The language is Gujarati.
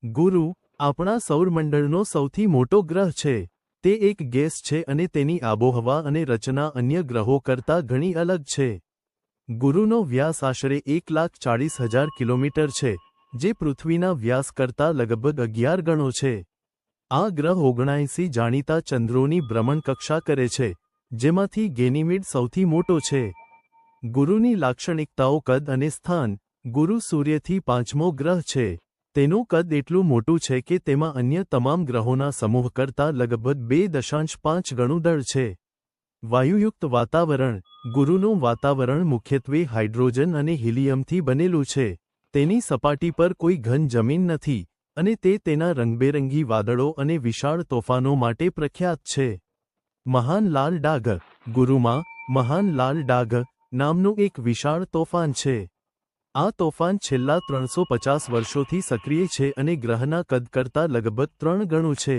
ગુરુ આપણા સૌરમંડળનો સૌથી મોટો ગ્રહ છે. તે એક ગેસ છે અને તેની આબોહવા અને રચના અન્ય ગ્રહો કરતાં ઘણી અલગ છે. ગુરુનો વ્યાસ આશરે 1,40,000 કિલોમીટર છે, જે પૃથ્વીના વ્યાસ કરતાં લગભગ 11 ગણો છે. આ ગ્રહ 79 જાણીતા ચંદ્રોની ભ્રમણકક્ષા કરે છે, જેમાંથી ગેનીમીડ સૌથી મોટો છે. ગુરુની લાક્ષણિકતાઓ કદ અને સ્થાન. ગુરુ સૂર્યથી પાંચમો ગ્રહ છે. તેનું કદ એટલું મોટું છે કે તેમાં અન્ય તમામ ગ્રહોના સમૂહ કરતાં લગભગ 2.5 ગણું દળ છે. વાયુયુક્ત વાતાવરણ. ગુરુનું વાતાવરણ મુખ્યત્વે હાઇડ્રોજન અને હિલિયમથી બનેલું છે. તેની સપાટી પર કોઈ ઘન જમીન નથી, અને તે તેના રંગબેરંગી વાદળો અને વિશાળ તોફાનો માટે પ્રખ્યાત છે. મહાન લાલ ડાઘ. ગુરુમાં મહાન લાલ ડાઘ નામનું એક વિશાળ તોફાન છે. આ તોફાન છેલ્લા 350 વર્ષોથી સક્રિય છે અને ગ્રહના કદ કરતાં લગભગ 3 ગણું છે.